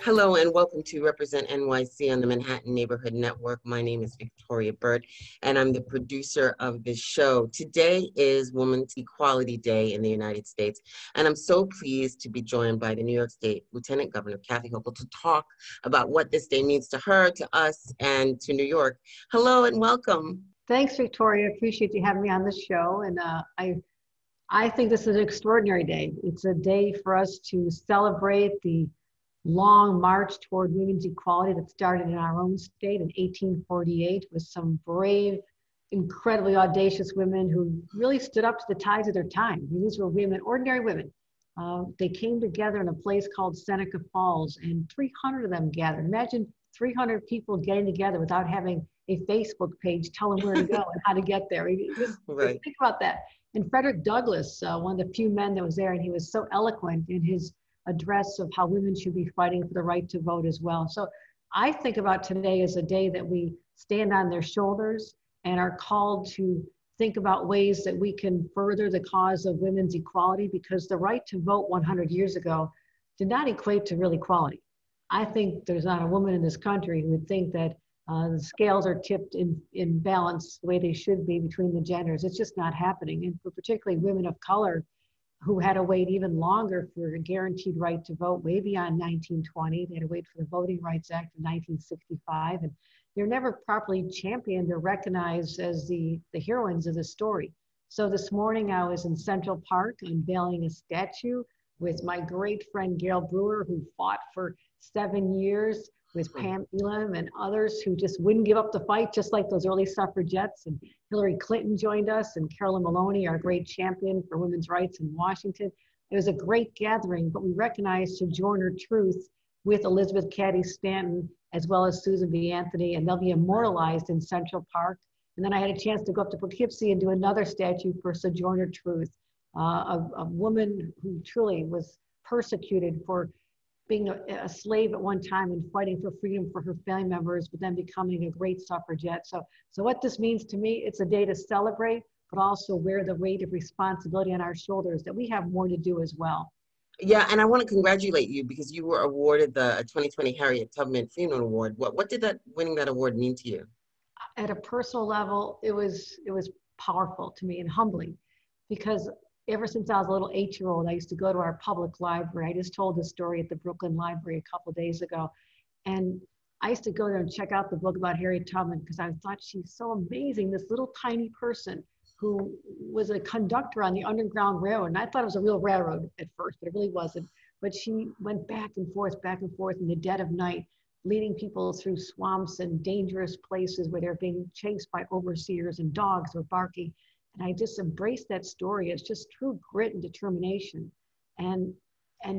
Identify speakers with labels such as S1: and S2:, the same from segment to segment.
S1: Hello and welcome to Represent NYC on the Manhattan Neighborhood Network. My name is Victoria Bert and I'm the producer of this show. Today is Women's Equality Day in the United States, and I'm so pleased to be joined by the New York State Lieutenant Governor Kathy Hochul to talk about what this day means to her, to us, and to New York. Hello and welcome.
S2: Thanks, Victoria. Appreciate you having me on this show. And I think this is an extraordinary day. It's a day for us to celebrate the long march toward women's equality that started in our own state in 1848 with some brave, incredibly audacious women who really stood up to the tides of their time. I mean, these were women, ordinary women. They came together in a place called Seneca Falls, and 300 of them gathered. Imagine 300 people getting together without having a Facebook page telling where to go and how to get there. Just think about that. And Frederick Douglass, one of the few men that was there, and he was so eloquent in his address of how women should be fighting for the right to vote as well. So I think about today as a day that we stand on their shoulders and are called to think about ways that we can further the cause of women's equality, because the right to vote 100 years ago did not equate to real equality. I think there's not a woman in this country who would think that the scales are tipped in balance the way they should be between the genders. It's just not happening. And for particularly women of color who had to wait even longer for a guaranteed right to vote way beyond 1920. They had to wait for the Voting Rights Act of 1965. And they're never properly championed or recognized as the heroines of the story. So this morning I was in Central Park unveiling a statue with my great friend Gail Brewer, who fought for 7 years with Pam Elam and others who just wouldn't give up the fight, just like those early suffragettes. And Hillary Clinton joined us, and Carolyn Maloney, our great champion for women's rights in Washington. It was a great gathering, but we recognized Sojourner Truth with Elizabeth Cady Stanton, as well as Susan B. Anthony, and they'll be immortalized in Central Park. And then I had a chance to go up to Poughkeepsie and do another statue for Sojourner Truth, a woman who truly was persecuted for being a slave at one time and fighting for freedom for her family members, but then becoming a great suffragette. So what this means to me, it's a day to celebrate, but also wear the weight of responsibility on our shoulders that we have more to do as well.
S1: Yeah, and I want to congratulate you because you were awarded the 2020 Harriet Tubman Freeman Award. What did winning that award mean to you?
S2: At a personal level, it was powerful to me and humbling, because ever since I was a little 8-year-old, I used to go to our public library. I just told this story at the Brooklyn Library a couple of days ago. And I used to go there and check out the book about Harriet Tubman because I thought she's so amazing, this little tiny person who was a conductor on the Underground Railroad. And I thought it was a real railroad at first, but it really wasn't. But she went back and forth in the dead of night, leading people through swamps and dangerous places where they're being chased by overseers and dogs were barking. And I just embraced that story as just true grit and determination. And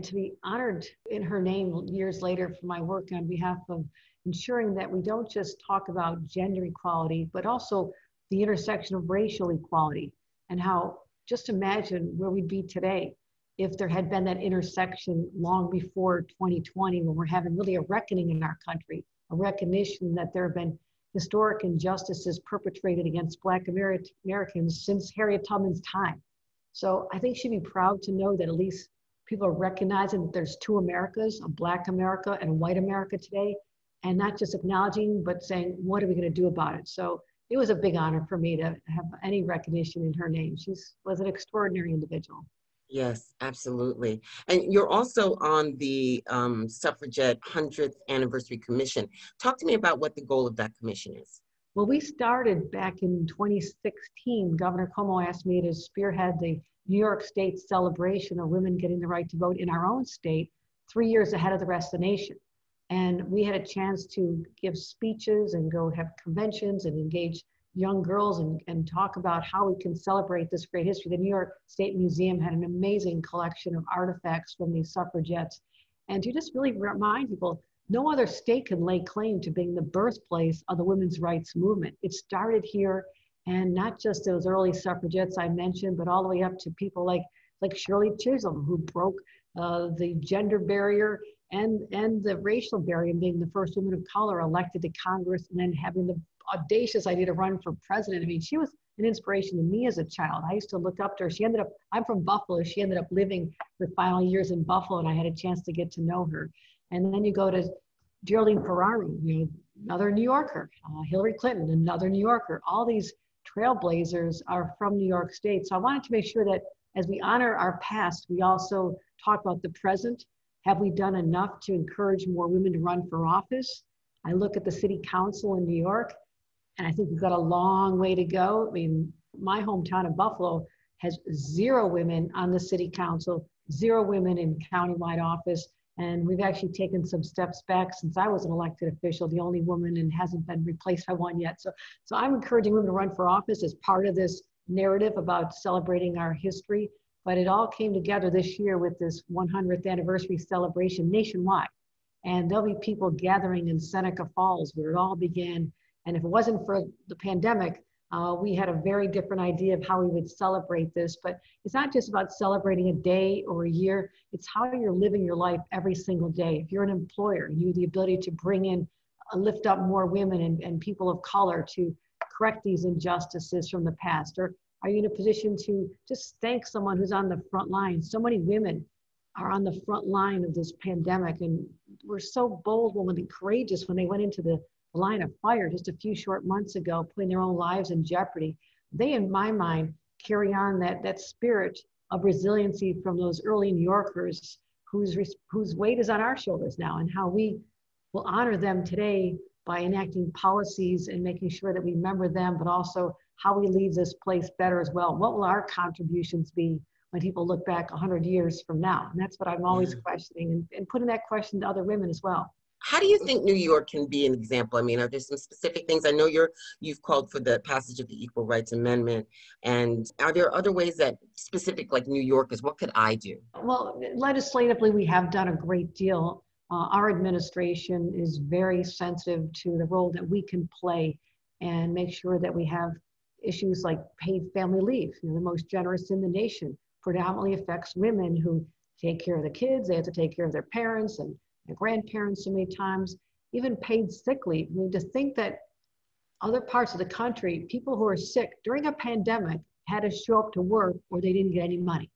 S2: to be honored in her name years later for my work on behalf of ensuring that we don't just talk about gender equality, but also the intersection of racial equality, and how, just imagine where we'd be today if there had been that intersection long before 2020, when we're having really a reckoning in our country, a recognition that there have been historic injustices perpetrated against Black Americans since Harriet Tubman's time. So I think she'd be proud to know that at least people are recognizing that there's two Americas, a Black America and a white America today, and not just acknowledging, but saying, what are we gonna do about it? So it was a big honor for me to have any recognition in her name. She was an extraordinary individual.
S1: Yes, absolutely. And you're also on the Suffragette 100th Anniversary Commission. Talk to me about what the goal of that commission is.
S2: Well, we started back in 2016. Governor Cuomo asked me to spearhead the New York State celebration of women getting the right to vote in our own state 3 years ahead of the rest of the nation. And we had a chance to give speeches and go have conventions and engage young girls and talk about how we can celebrate this great history. The New York State Museum had an amazing collection of artifacts from these suffragettes. And to just really remind people, no other state can lay claim to being the birthplace of the women's rights movement. It started here, and not just those early suffragettes I mentioned, but all the way up to people like Shirley Chisholm, who broke the gender barrier and the racial barrier, being the first woman of color elected to Congress, and then having the audacious idea to run for president. I mean, she was an inspiration to me as a child. I used to look up to her. She ended up, I'm from Buffalo. She ended up living her final years in Buffalo, and I had a chance to get to know her. And then you go to Geraldine Ferraro, another New Yorker, Hillary Clinton, another New Yorker. All these trailblazers are from New York State. So I wanted to make sure that as we honor our past, we also talk about the present. Have we done enough to encourage more women to run for office? I look at the city council in New York, and I think we've got a long way to go. I mean, my hometown of Buffalo has 0 women on the city council, 0 women in countywide office. And we've actually taken some steps back since I was an elected official, the only woman, and hasn't been replaced by one yet. So I'm encouraging women to run for office as part of this narrative about celebrating our history. But it all came together this year with this 100th anniversary celebration nationwide. And there'll be people gathering in Seneca Falls where it all began. And if it wasn't for the pandemic, we had a very different idea of how we would celebrate this. But it's not just about celebrating a day or a year, it's how you're living your life every single day. If you're an employer, you have the ability to bring in, lift up more women and people of color to correct these injustices from the past. Or are you in a position to just thank someone who's on the front line? So many women are on the front line of this pandemic, and were so bold and courageous when they went into the line of fire just a few short months ago, putting their own lives in jeopardy. They, in my mind, carry on that spirit of resiliency from those early New Yorkers whose weight is on our shoulders now, and how we will honor them today by enacting policies and making sure that we remember them, but also how we leave this place better as well. What will our contributions be when people look back 100 years from now? And that's what I'm always questioning, and putting that question to other women as well.
S1: How do you think New York can be an example? I mean, are there some specific things? I know you've called for the passage of the Equal Rights Amendment. And are there other ways that specific, like New Yorkers, what could I do?
S2: Well, legislatively, we have done a great deal. Our administration is very sensitive to the role that we can play and make sure that we have issues like paid family leave, the most generous in the nation, predominantly affects women who take care of the kids. They have to take care of their parents and their grandparents so many times, even paid sick leave. I mean, to think that other parts of the country, people who are sick during a pandemic had to show up to work or they didn't get any money.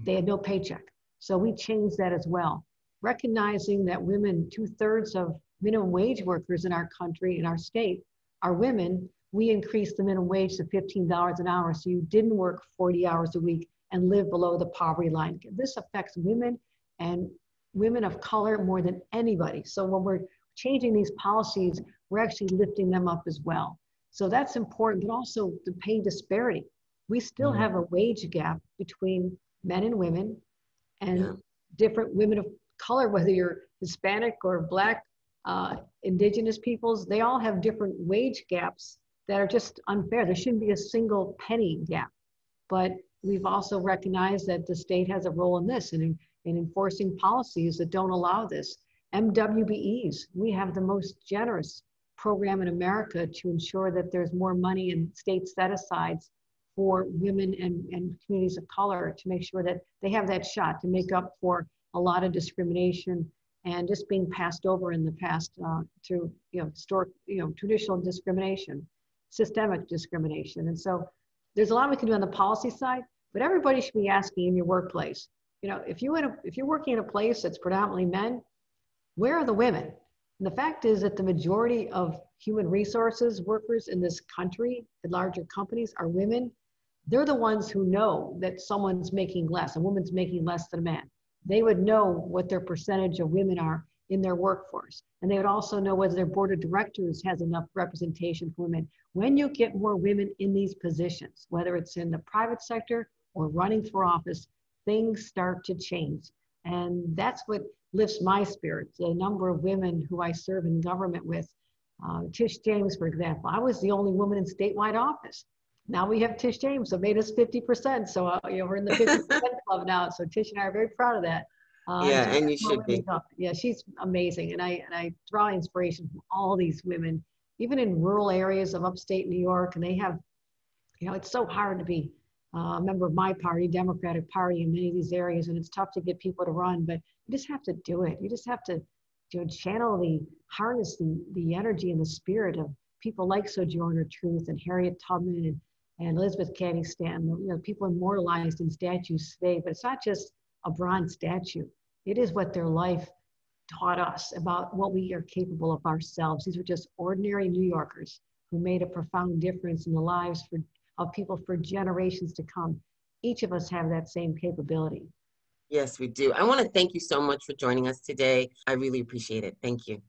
S2: They had no paycheck. So we changed that as well. Recognizing that women, 2/3 of minimum wage workers in our country, in our state, are women, we increased the minimum wage to $15 an hour. So you didn't work 40 hours a week and live below the poverty line. This affects women and women of color more than anybody. So when we're changing these policies, we're actually lifting them up as well. So that's important, but also the pay disparity. We still have a wage gap between men and women, and different women of color, whether you're Hispanic or Black, indigenous peoples, they all have different wage gaps that are just unfair. There shouldn't be a single penny gap. But we've also recognized that the state has a role in this and in enforcing policies that don't allow this. MWBEs, we have the most generous program in America to ensure that there's more money in state set-asides for women and communities of color to make sure that they have that shot to make up for a lot of discrimination and just being passed over in the past through historic, traditional discrimination, systemic discrimination. And so there's a lot we can do on the policy side, but everybody should be asking in your workplace, if you're working in a place that's predominantly men, where are the women? And the fact is that the majority of human resources workers in this country, the larger companies, are women. They're the ones who know that someone's making less, a woman's making less than a man. They would know what their percentage of women are in their workforce. And they would also know whether their board of directors has enough representation for women. When you get more women in these positions, whether it's in the private sector or running for office, things start to change. And that's what lifts my spirits. The number of women who I serve in government with, Tish James, for example, I was the only woman in statewide office. Now we have Tish James, so made us 50%. So we're in the 50% club now. So Tish and I are very proud of that.
S1: And you should be.
S2: Yeah, she's amazing. And I draw inspiration from all these women, even in rural areas of upstate New York. And they have, it's so hard to be a member of my party, Democratic Party, in many of these areas. And it's tough to get people to run, but you just have to do it. You just have to harness the energy and the spirit of people like Sojourner Truth and Harriet Tubman and Elizabeth Cady Stanton, people immortalized in statues today. But it's not just a bronze statue. It is what their life taught us about what we are capable of ourselves. These were just ordinary New Yorkers who made a profound difference in the lives of people for generations to come. Each of us have that same capability.
S1: Yes, we do. I want to thank you so much for joining us today. I really appreciate it. Thank you.